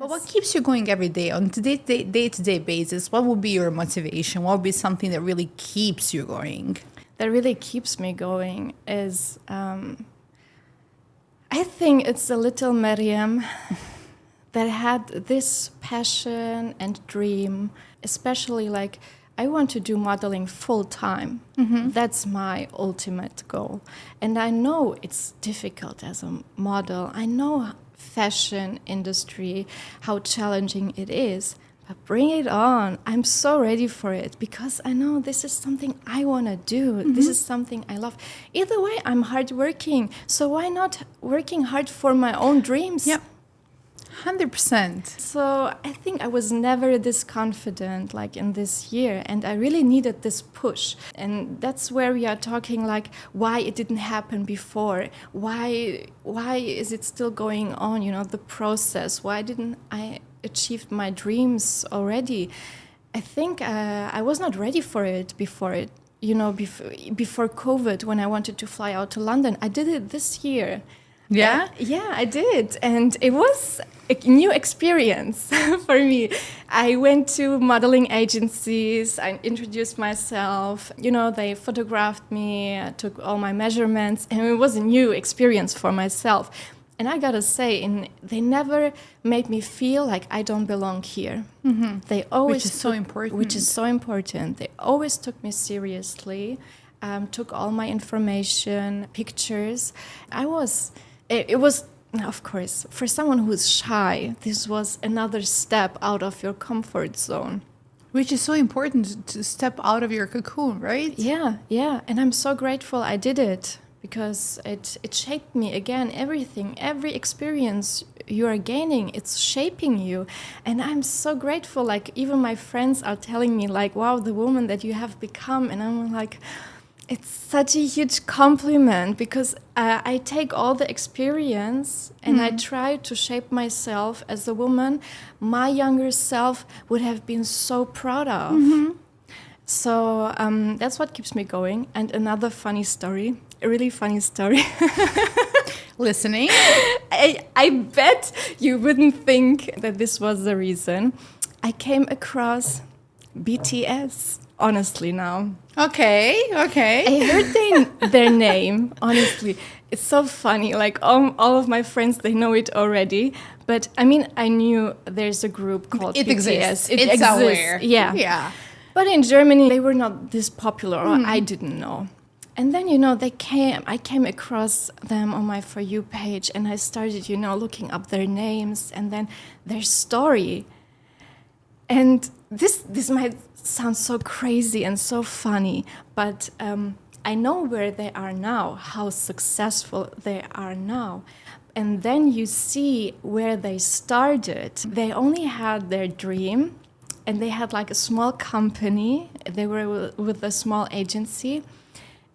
But what keeps you going every day on day-to-day basis? What would be your motivation? What would be something that really keeps you going? That really keeps me going is, I think it's the little Merjem that had this passion and dream, especially like, I want to do modeling full time. Mm-hmm. That's my ultimate goal. And I know it's difficult as a model. I know fashion industry, how challenging it is. But bring it on. I'm so ready for it because I know this is something I want to do. Mm-hmm. This is something I love. Either way, I'm hardworking. So why not working hard for my own dreams? Yeah. 100%. So I think I was never this confident like in this year, and I really needed this push. And that's where we are talking like why it didn't happen before. Why is it still going on? You know, the process. Why didn't I achieve my dreams already? I think I was not ready for it before it. You know, before COVID, when I wanted to fly out to London, I did it this year. Yeah? Yeah, I did. And it was a new experience for me. I went to modeling agencies, I introduced myself, you know, they photographed me, I took all my measurements, and it was a new experience for myself. And I gotta say, they never made me feel like I don't belong here. Mm-hmm. They always Which is so important. Which is so important. They always took me seriously, took all my information, pictures. It was, of course, for someone who's shy, this was another step out of your comfort zone. Which is so important to step out of your cocoon, right? Yeah. And I'm so grateful I did it because it shaped me again, everything, every experience you are gaining, it's shaping you. And I'm so grateful, like even my friends are telling me like, wow, the woman that you have become. And I'm like, it's such a huge compliment because I take all the experience and I try to shape myself as a woman my younger self would have been so proud of. Mm-hmm. So that's what keeps me going. And another funny story, a really funny story. Listening. I bet you wouldn't think that this was the reason. I came across BTS. Honestly now. Okay. I heard their name, honestly. It's so funny. Like all of my friends, they know it already. But I mean, I knew there's a group called it BTS. Exists. It it's exists. Aware. Yeah. But in Germany, they were not this popular, or I didn't know. And then, you know, I came across them on my For You page, and I started, you know, looking up their names and then their story. And this might sound so crazy and so funny, but I know where they are now, how successful they are now. And then you see where they started. They only had their dream, and they had like a small company. They were with a small agency.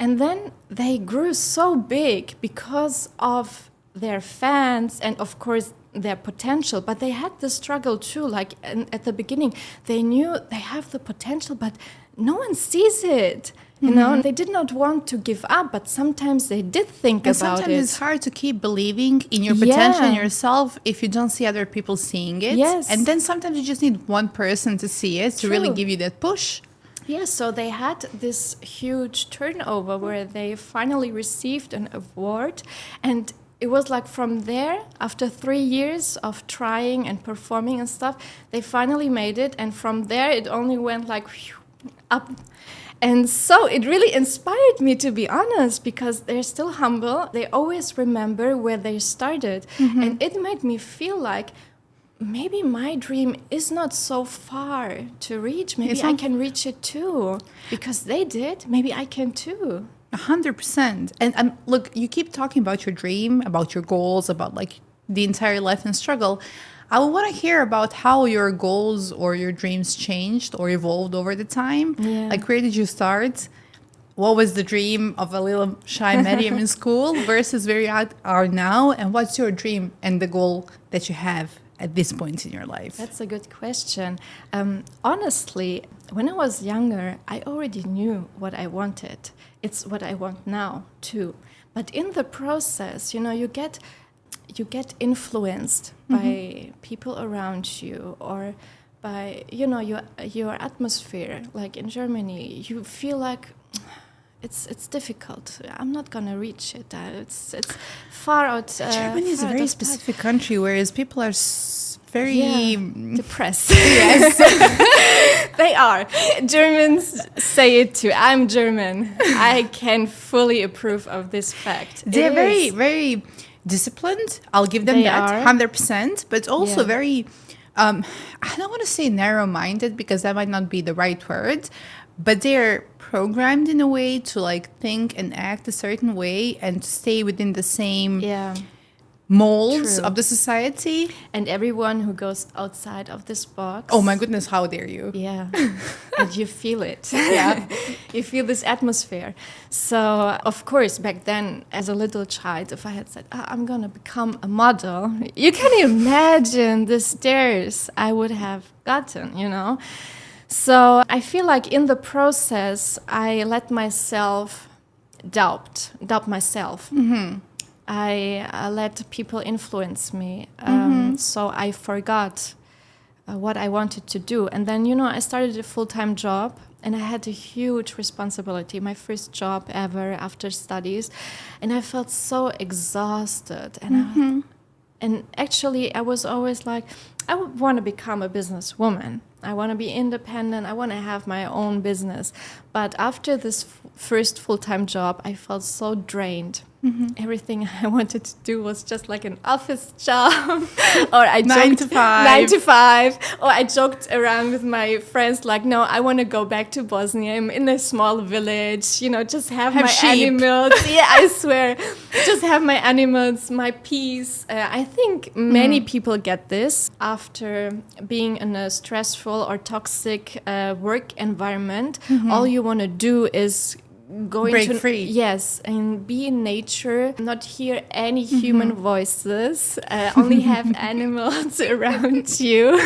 And then they grew so big because of their fans and, of course, their potential. But they had the struggle too. Like at the beginning, they knew they have the potential, but no one sees it. You know, they did not want to give up, but sometimes they did think about it. Sometimes it's hard to keep believing in your potential in yourself if you don't see other people seeing it. Yes. And then sometimes you just need one person to see it to really give you that push. Yeah, so they had this huge turnover where they finally received an award. And it was like from there, after 3 years of trying and performing and stuff, they finally made it. And from there, it only went like up. And so it really inspired me, to be honest, because they're still humble. They always remember where they started. And it made me feel like maybe my dream is not so far to reach. Maybe I can reach it too. Because they did, maybe I can too. 100%. And look, you keep talking about your dream, about your goals, about like the entire life and struggle. I want to hear about how your goals or your dreams changed or evolved over the time. Yeah. Like, where did you start? What was the dream of a little shy Merjem in school versus where you are now? And what's your dream and the goal that you have at this point in your life? That's a good question. Honestly, when I was younger, I already knew what I wanted. It's what I want now, too. But in the process, you know, you you get influenced by people around you or by, you know, your atmosphere. Like in Germany, you feel like it's difficult. I'm not gonna reach it. It's far out. Germany is a very specific country, whereas people are very depressed. Yes, they are. Germans say it too. I'm German. I can fully approve of this fact. They're very, very disciplined. I'll give them that 100%, but also very. I don't want to say narrow-minded because that might not be the right word, but they're programmed in a way to like think and act a certain way and to stay within the same molds of the society. And everyone who goes outside of this box. Oh my goodness, how dare you? Yeah. And you feel it. Yeah. You feel this atmosphere. So, of course, back then, as a little child, if I had said, I'm going to become a model, you can imagine the stares I would have gotten, you know? So I feel like in the process, I let myself doubt myself. Mm-hmm. I let people influence me. So I forgot what I wanted to do. And then, you know, I started a full-time job and I had a huge responsibility, my first job ever after studies. And I felt so exhausted. And actually, I was always like, I want to become a businesswoman. I want to be independent. I want to have my own business. But after this first full-time job, I felt so drained. Mm-hmm. Everything I wanted to do was just like an office job. Or I 9 to 5. 9 to 5. Or I joked around with my friends like, no, I want to go back to Bosnia. I'm in a small village, you know, just have my sheep. animals. Yeah, I swear. Just have my animals, my peace. I think many people get this after being in a stressful or toxic work environment. Mm-hmm. All you want to do is break free. Yes, and be in nature, not hear any human voices, only have animals around you.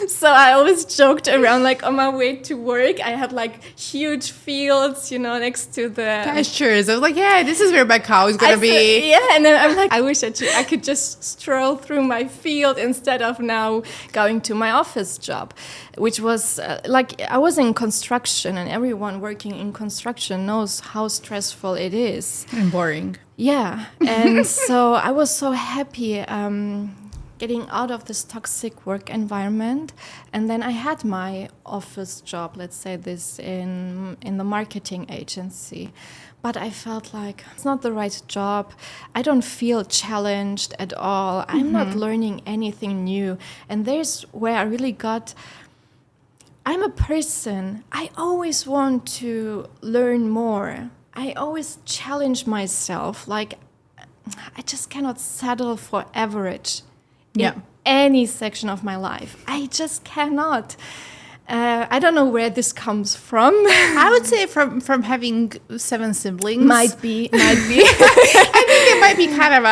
So I always joked around, like on my way to work, I had like huge fields, you know, next to the pastures. I was like, yeah, this is where my cow is gonna be. Yeah, and then I'm like, I wish I could just stroll through my field instead of now going to my office job, which was like I was in construction, and everyone working in construction knows how stressful it is. And boring. Yeah, and so I was so happy getting out of this toxic work environment, and then I had my office job, let's say this, in the marketing agency. But I felt like it's not the right job. I don't feel challenged at all. I'm not learning anything new. And there's where I really got... I'm a person, I always want to learn more. I always challenge myself. Like, I just cannot settle for average in any section of my life. I just cannot. I don't know where this comes from. I would say from having 7 siblings. Might be. I think there might be kind of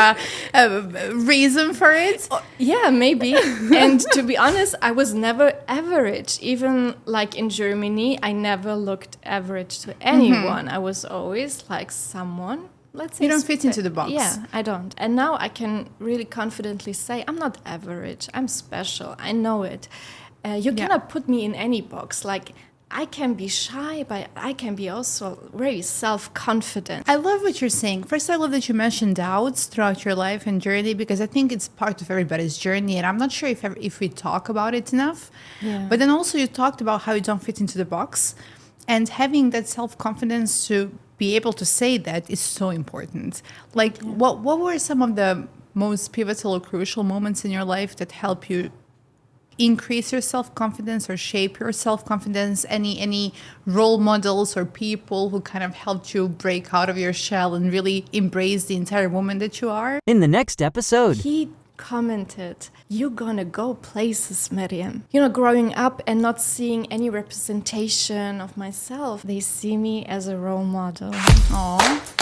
a reason for it. Yeah, maybe. And to be honest, I was never average. Even like in Germany, I never looked average to anyone. I was always like someone. Let's say you don't fit into the box. Yeah, I don't. And now I can really confidently say I'm not average. I'm special. I know it. You cannot put me in any box. Like, I can be shy, but I can be also very self-confident. I love what you're saying. First, I love that you mentioned doubts throughout your life and journey, because I think it's part of everybody's journey, and I'm not sure if we talk about it enough. Yeah. But then also you talked about how you don't fit into the box, and having that self-confidence to be able to say that is so important. Like, what were some of the most pivotal or crucial moments in your life that help you increase your self-confidence or shape your self-confidence? Any role models or people who kind of helped you break out of your shell and really embrace the entire woman that you are? In the next episode, he commented, "You're gonna go places, Merjem." You know, growing up and not seeing any representation of myself, they see me as a role model. Aww.